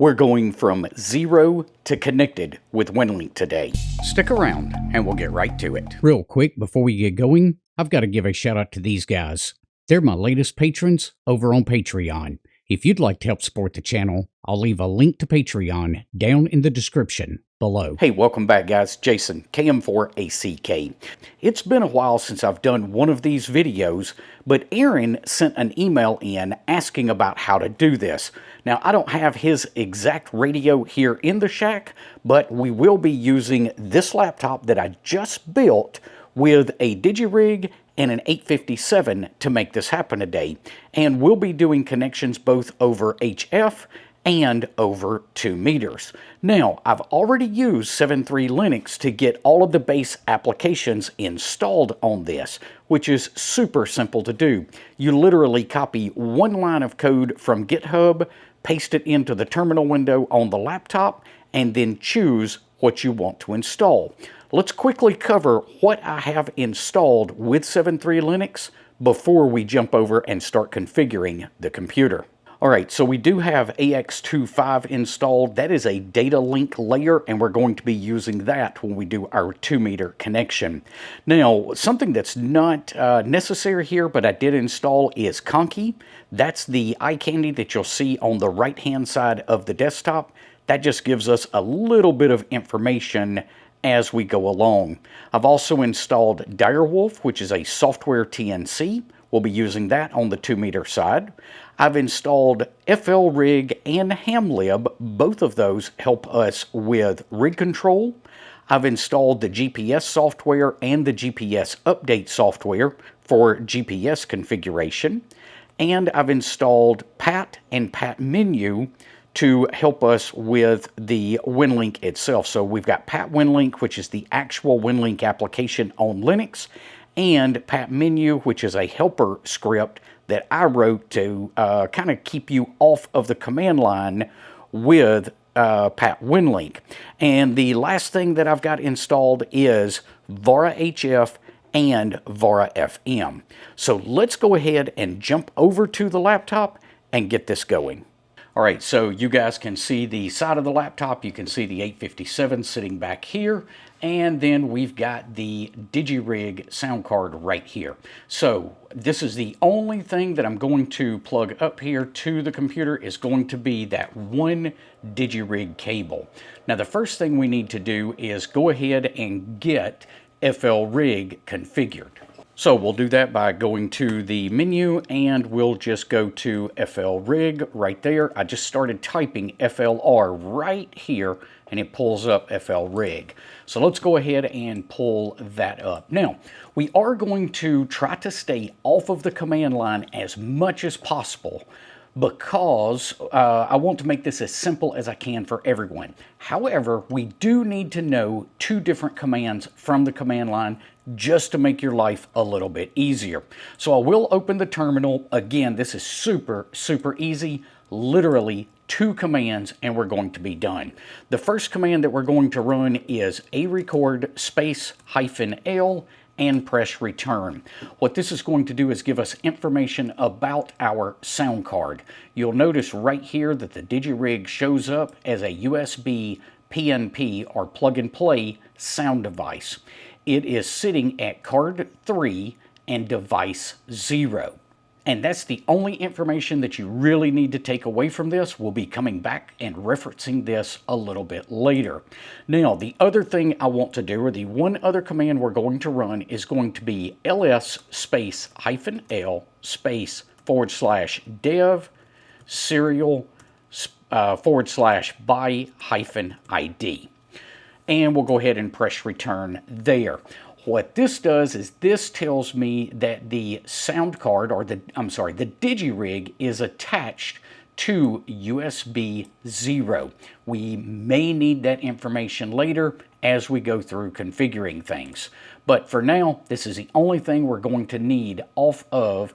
We're going from zero to connected with Winlink today. Stick around and we'll get right to it. Real quick, before we get going, I've got to give a shout out to these guys. They're my latest patrons over on Patreon. If you'd like to help support the channel, I'll leave a link to Patreon down in the description below. Hey, welcome back guys. Jason, KM4ACK. It's been a while since I've done one of these videos, but Aaron sent an email in asking about how to do this. Now, I don't have his exact radio here in the shack, but we will be using this laptop that I just built with a DigiRig and an 857 to make this happen today. And we'll be doing connections both over HF and over 2 meters. Now, I've already used 7.3 Linux to get all of the base applications installed on this, which is super simple to do. You literally copy one line of code from GitHub, paste it into the terminal window on the laptop, and then choose what you want to install. Let's quickly cover what I have installed with 7.3 Linux before we jump over and start configuring the computer. Alright, so we do have AX25 installed. That is a data link layer, and we're going to be using that when we do our 2 meter connection. Now, something that's not necessary here, but I did install, is Conky. That's the eye candy that you'll see on the right-hand side of the desktop. That just gives us a little bit of information as we go along. I've also installed Direwolf, which is a software TNC. We'll be using that on the 2 meter side. I've installed FLRIG and HamLib. Both of those help us with rig control. I've installed the GPS software and the GPS update software for GPS configuration. And I've installed Pat and Pat Menu to help us with the Winlink itself. So we've got Pat Winlink, which is the actual Winlink application on Linux, and Pat Menu, which is a helper script that I wrote to kind of keep you off of the command line with Pat Winlink. And the last thing that I've got installed is VARA HF and VARA FM. So let's go ahead and jump over to the laptop and get this going. Alright, so you guys can see the side of the laptop. You can see the 857 sitting back here, and then we've got the DigiRig sound card right here. So this is the only thing that I'm going to plug up here to the computer, is going to be that one DigiRig cable. Now the first thing we need to do is go ahead and get FLRIG configured. So we'll do that by going to the menu, and we'll just go to FLRIG right there. I just started typing FLR right here, and it pulls up FLRIG. So let's go ahead and pull that up. Now, we are going to try to stay off of the command line as much as possible, because I want to make this as simple as I can for everyone. However, we do need to know 2 different commands from the command line just to make your life a little bit easier. So I will open the terminal. Again, this is super easy. Literally 2 commands and we're going to be done. The first command that we're going to run is arecord space -L and press return. What this is going to do is give us information about our sound card. You'll notice right here that the DigiRig shows up as a USB PNP, or plug and play, sound device. It is sitting at card 3 and device 0. And that's the only information that you really need to take away from this. We'll be coming back and referencing this a little bit later. Now, the other thing I want to do, or the one other command we're going to run, is going to be ls space -L space /dev serial /by-id. And we'll go ahead and press return there. What this does is this tells me that the sound card, or the DigiRig is attached to USB 0. We may need that information later as we go through configuring things. But for now, this is the only thing we're going to need off of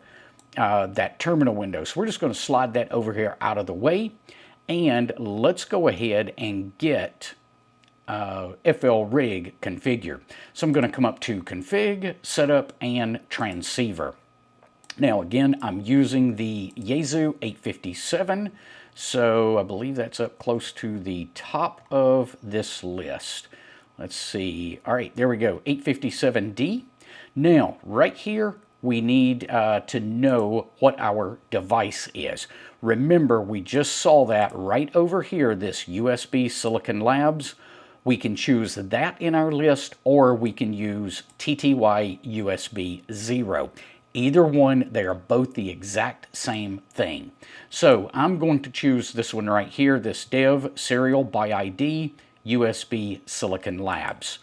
that terminal window. So we're just going to slide that over here out of the way, and let's go ahead and get FLRIG configured. So I'm going to come up to Config, Setup, and Transceiver. Now again, I'm using the Yaesu 857 So I believe that's up close to the top of this list. Let's see. All right, there we go, 857D. Now, right here, we need to know what our device is. Remember, we just saw that right over here, this USB Silicon Labs. We can choose that in our list, or we can use TTY USB 0. Either one, they are both the exact same thing. So I'm going to choose this one right here, this Dev Serial by ID USB Silicon Labs.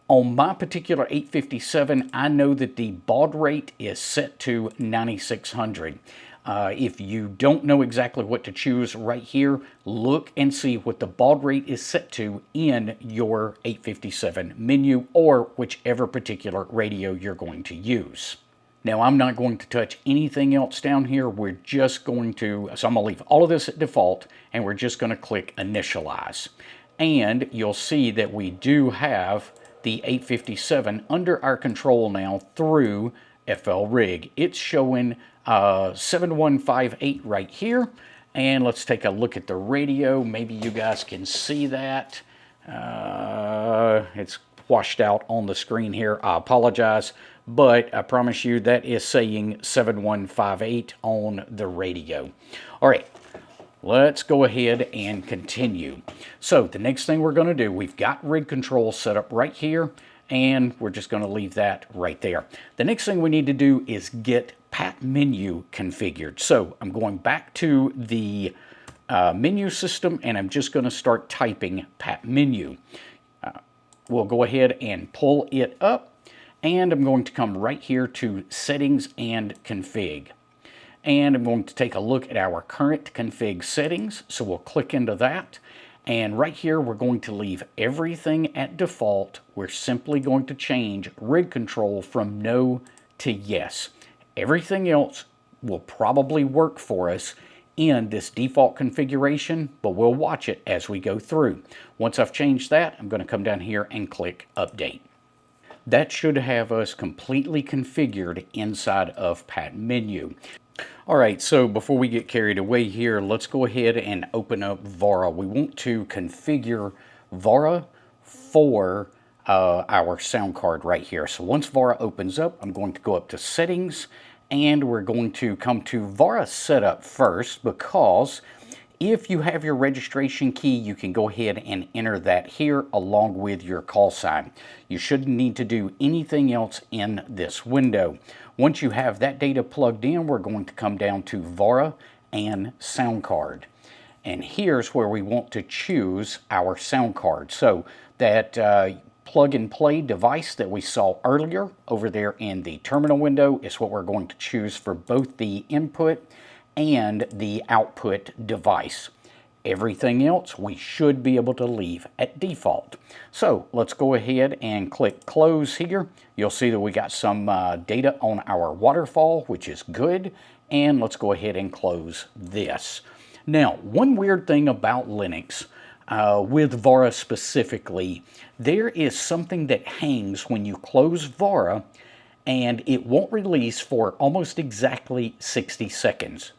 On my particular 857, I know that the baud rate is set to 9600. If you don't know exactly what to choose right here, look and see what the baud rate is set to in your 857 menu or whichever particular radio you're going to use. Now, I'm not going to touch anything else down here. We're just going to, so I'm going to leave all of this at default, and we're just going to click Initialize. And you'll see that we do have the 857 under our control now through FLRIG. It's showing 7158 right here. And let's take a look at the radio. Maybe you guys can see that. It's washed out on the screen here. I apologize, but I promise you that is saying 7158 on the radio. All right. Let's go ahead and continue. So the next thing we're going to do, we've got rig control set up right here, and we're just going to leave that right there. The next thing we need to do is get Pat Menu configured. So I'm going back to the menu system, and I'm just going to start typing Pat Menu. We'll go ahead and pull it up, and I'm going to come right here to Settings and Config. And I'm going to take a look at our current config settings. So we'll click into that. And right here, we're going to leave everything at default. We're simply going to change rig control from no to yes. Everything else will probably work for us in this default configuration, but we'll watch it as we go through. Once I've changed that, I'm going to come down here and click Update. That should have us completely configured inside of Pat Menu. All right, so before we get carried away here, let's go ahead and open up VARA. We want to configure VARA for our sound card right here. So once VARA opens up, I'm going to go up to Settings, and we're going to come to VARA Setup first, because if you have your registration key, you can go ahead and enter that here along with your call sign. You shouldn't need to do anything else in this window. Once you have that data plugged in, we're going to come down to VARA and sound card. And here's where we want to choose our sound card. So that plug and play device that we saw earlier over there in the terminal window is what we're going to choose for both the input and the output device. Everything else we should be able to leave at default. So let's go ahead and click close here. You'll see that we got some data on our waterfall, which is good. And let's go ahead and close this. Now, one weird thing about Linux, with VARA specifically, there is something that hangs when you close VARA, and it won't release for almost exactly 60 seconds.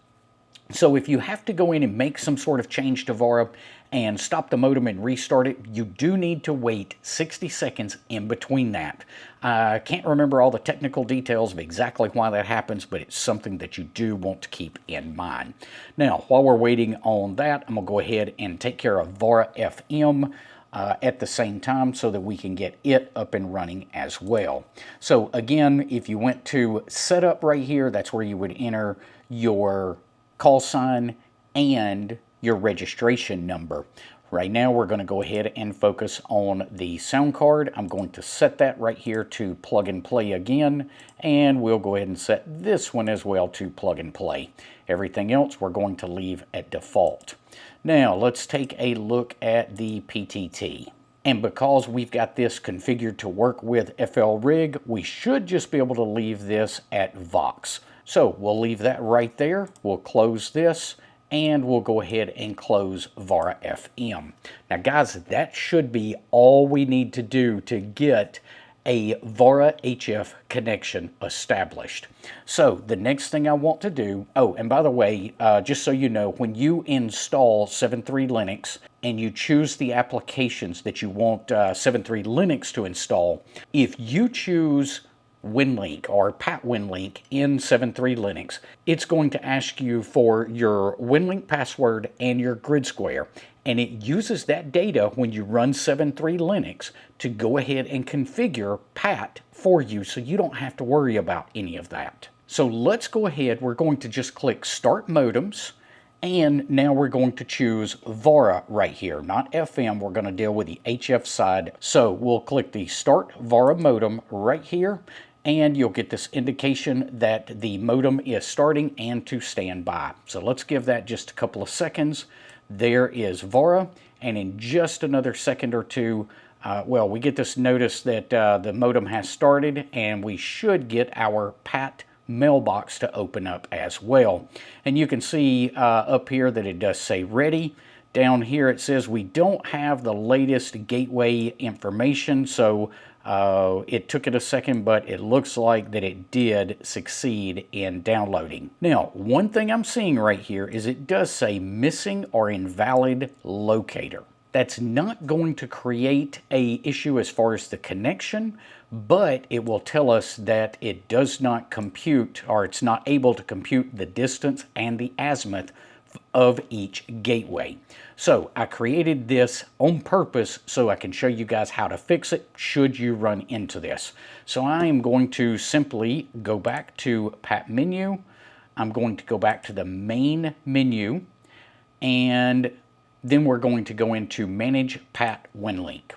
So if you have to go in and make some sort of change to VARA and stop the modem and restart it, you do need to wait 60 seconds in between that. I can't remember all the technical details of exactly why that happens, but it's something that you do want to keep in mind. Now, while we're waiting on that, I'm going to go ahead and take care of VARA FM at the same time so that we can get it up and running as well. So again, if you went to Setup right here, that's where you would enter your call sign and your registration number. Right now we're going to go ahead and focus on the sound card. I'm going to set that right here to plug and play again, and we'll go ahead and set this one as well to plug and play. Everything else we're going to leave at default. Now let's take a look at the PTT. And because we've got this configured to work with FLRIG, we should just be able to leave this at Vox. So we'll leave that right there. We'll close this, and we'll go ahead and close VARA FM. Now guys, that should be all we need to do to get a VARA HF connection established. So the next thing I want to do, oh, and by the way, just so you know, when you install 7.3 Linux and you choose the applications that you want 7.3 Linux to install, if you choose Winlink or Pat Winlink in 7.3 Linux, it's going to ask you for your Winlink password and your grid square. And it uses that data when you run 7.3 Linux to go ahead and configure Pat for you so you don't have to worry about any of that. So let's go ahead, we're going to just click Start Modems, and now we're going to choose VARA right here, not FM. We're going to deal with the HF side. So we'll click the Start VARA Modem right here, and you'll get this indication that the modem is starting and to stand by. So let's give that just a couple of seconds. There is VARA, and in just another second or two, well, we get this notice that the modem has started, and we should get our Pat mailbox to open up as well. And you can see up here that it does say ready. Down here it says we don't have the latest gateway information, so it took it a second, but it looks like that it did succeed in downloading. Now, one thing I'm seeing right here is it does say missing or invalid locator. That's not going to create an issue as far as the connection, but it will tell us that it does not compute, or it's not able to compute the distance and the azimuth of each gateway. So I created this on purpose so I can show you guys how to fix it should you run into this. So I am going to simply go back to Pat menu. I'm going to go back to the main menu, and then we're going to go into Manage Pat Winlink.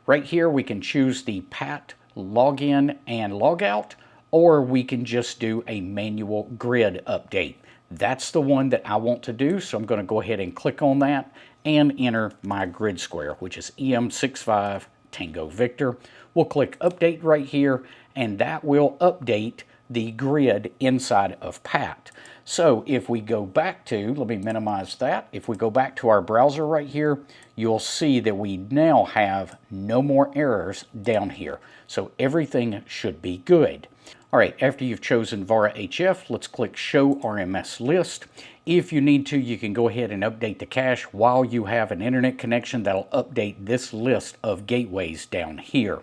Right here we can choose the Pat login and logout, or we can just do a manual grid update. That's the one that I want to do, so I'm going to go ahead and click on that and enter my grid square, which is EM65 Tango Victor. We'll click update right here, and that will update the grid inside of Pat. So if we go back to, let me minimize that. If we go back to our browser right here, you'll see that we now have no more errors down here. So everything should be good. All right, after you've chosen VARA HF, let's click Show RMS List. If you need to, you can go ahead and update the cache while you have an internet connection. That'll update this list of gateways down here.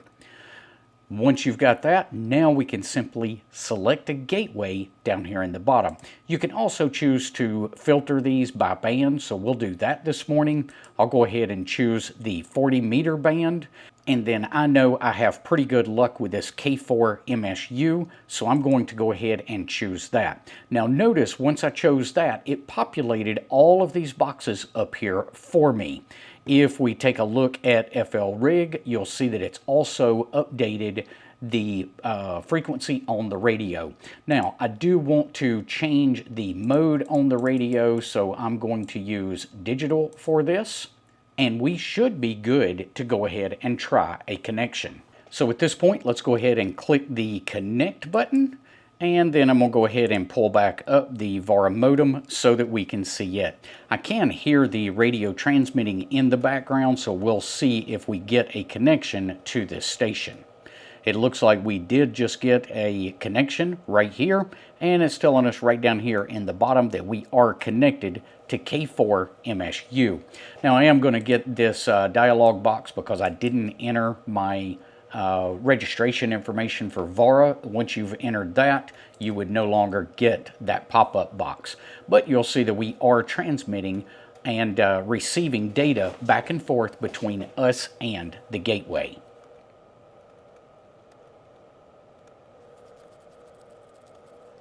Once you've got that, now we can simply select a gateway down here in the bottom. You can also choose to filter these by band, so we'll do that this morning. I'll go ahead and choose the 40-meter band, and then I know I have pretty good luck with this K4 MSU, so I'm going to go ahead and choose that. Now notice, once I chose that, it populated all of these boxes up here for me. If we take a look at FLRIG, you'll see that it's also updated the frequency on the radio. Now, I do want to change the mode on the radio, so I'm going to use digital for this, and we should be good to go ahead and try a connection. So at this point, let's go ahead and click the connect button, and then I'm going to go ahead and pull back up the VARA modem so that we can see it. I can hear the radio transmitting in the background, so we'll see if we get a connection to this station. It looks like we did just get a connection right here, and it's telling us right down here in the bottom that we are connected to K4 MSU. Now I am going to get this dialog box because I didn't enter my registration information for VARA. Once you've entered that, you would no longer get that pop-up box. But you'll see that we are transmitting and receiving data back and forth between us and the gateway.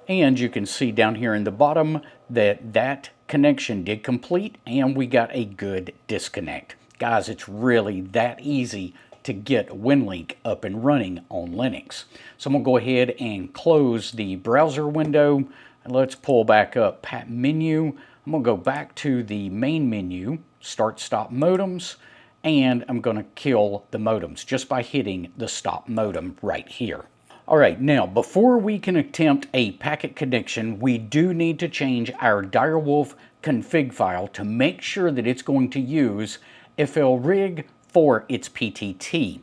And you can see down here in the bottom that that connection did complete and we got a good disconnect. Guys, it's really that easy to get Winlink up and running on Linux. So I'm going to go ahead and close the browser window. And let's pull back up Pat menu. I'm going to go back to the main menu, Start Stop Modems, and I'm going to kill the modems just by hitting the Stop Modem right here. All right, now before we can attempt a packet connection, we do need to change our Direwolf config file to make sure that it's going to use FLRIG for its PTT.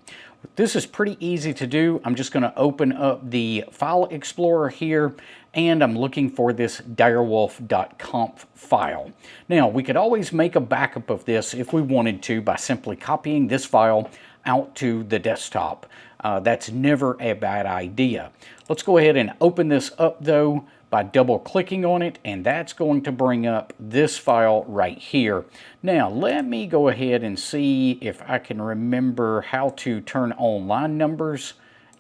This is pretty easy to do. I'm just going to open up the File Explorer here, and I'm looking for this direwolf.conf file. Now, we could always make a backup of this if we wanted to by simply copying this file out to the desktop. That's never a bad idea. Let's go ahead and open this up though by double clicking on it, and that's going to bring up this file right here. Now let me go ahead and see if I can remember how to turn on line numbers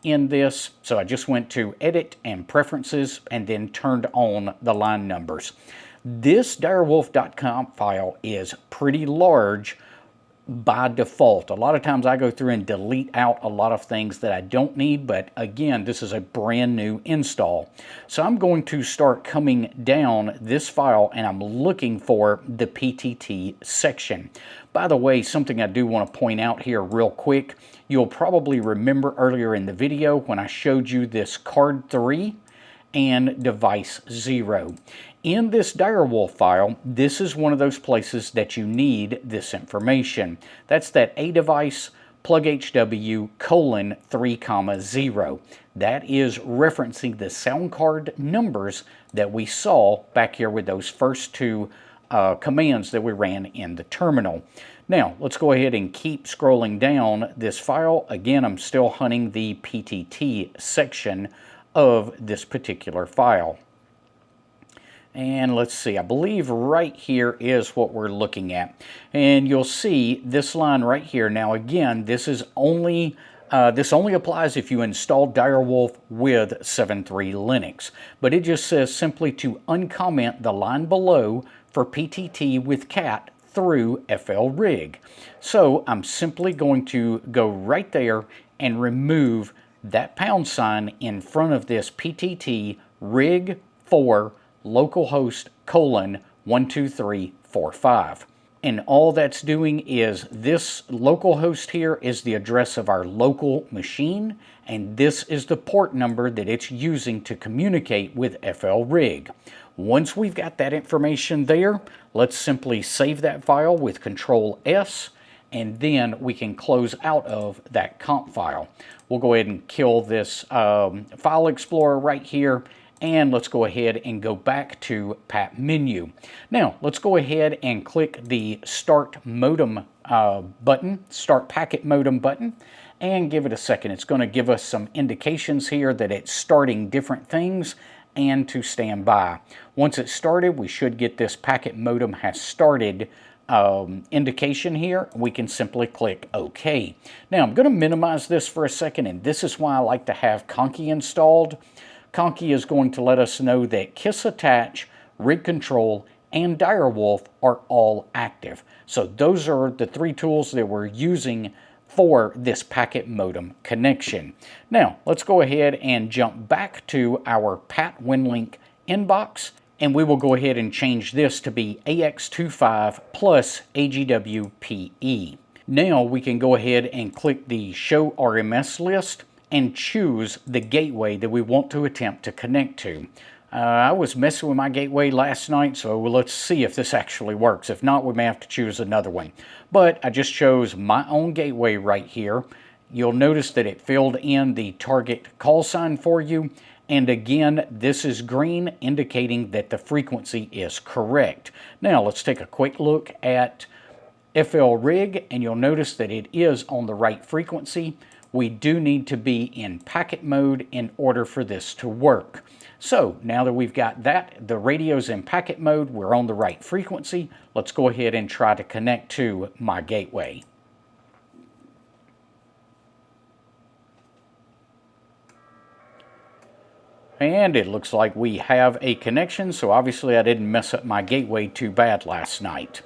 in this. So I just went to Edit and Preferences and then turned on the line numbers. This direwolf.conf file is pretty large by default. A lot of times I go through and delete out a lot of things that I don't need, but again, this is a brand new install. So I'm going to start coming down this file and I'm looking for the PTT section. By the way, something I do want to point out here real quick, you'll probably remember earlier in the video when I showed you this card 3 and device 0. In this Direwolf file, this is one of those places that you need this information. That's that A device plug HW colon 3, 0. That is referencing the sound card numbers that we saw back here with those first two commands that we ran in the terminal. Now, let's go ahead and keep scrolling down this file. Again, I'm still hunting the PTT section of this particular file. And let's see, I believe right here is what we're looking at. And you'll see this line right here. Now again, this only applies if you install Direwolf with 7.3 Linux. But it just says simply to uncomment the line below for PTT with cat through FLRIG. So I'm simply going to go right there and remove that # in front of this PTT rig 4 localhost colon 12345. And all that's doing is this localhost here is the address of our local machine, and this is the port number that it's using to communicate with FLRIG. Once we've got that information there, let's simply save that file with Control S, and then we can close out of that comp file. We'll go ahead and kill this File Explorer right here, and let's go ahead and go back to Pat menu. Now, let's go ahead and click the Start Modem button, Start Packet Modem button, and give it a second. It's going to give us some indications here that it's starting different things and to stand by. Once it's started, we should get this Packet Modem has started indication here. We can simply click OK. Now, I'm going to minimize this for a second, and this is why I like to have Conky installed. Conky is going to let us know that Kiss Attach, Rig Control, and Direwolf are all active. So those are the 3 tools that we're using for this packet modem connection. Now, let's go ahead and jump back to our Pat Winlink inbox, and we will go ahead and change this to be AX25 plus AGWPE. Now we can go ahead and click the Show RMS list and choose the gateway that we want to attempt to connect to. I was messing with my gateway last night, so let's see if this actually works. If not, we may have to choose another one. But I just chose my own gateway right here. You'll notice that it filled in the target call sign for you. And again, this is green, indicating that the frequency is correct. Now, let's take a quick look at FLRIG, and you'll notice that it is on the right frequency. We do need to be in packet mode in order for this to work. So now that we've got that, the radio's in packet mode, we're on the right frequency. Let's go ahead and try to connect to my gateway. And it looks like we have a connection, so obviously I didn't mess up my gateway too bad last night.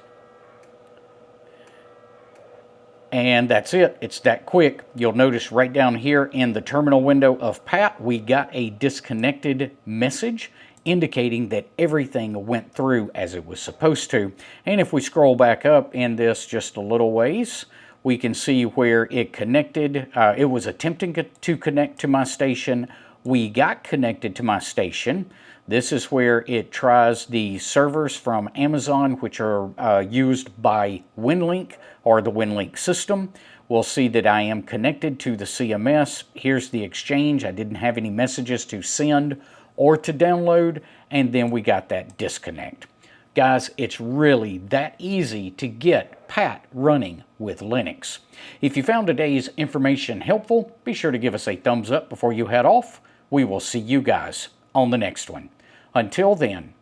And that's it. It's that quick. You'll notice right down here in the terminal window of Pat, we got a disconnected message indicating that everything went through as it was supposed to. And if we scroll back up in this just a little ways, we can see where it connected. It was attempting to connect to my station. We got connected to my station. This is where it tries the servers from Amazon, which are used by Winlink or the Winlink system. We'll see that I am connected to the CMS. Here's the exchange. I didn't have any messages to send or to download, and then we got that disconnect. Guys, it's really that easy to get Pat running with Linux. If you found today's information helpful, be sure to give us a thumbs up before you head off. We will see you guys on the next one. Until then,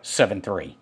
7-3.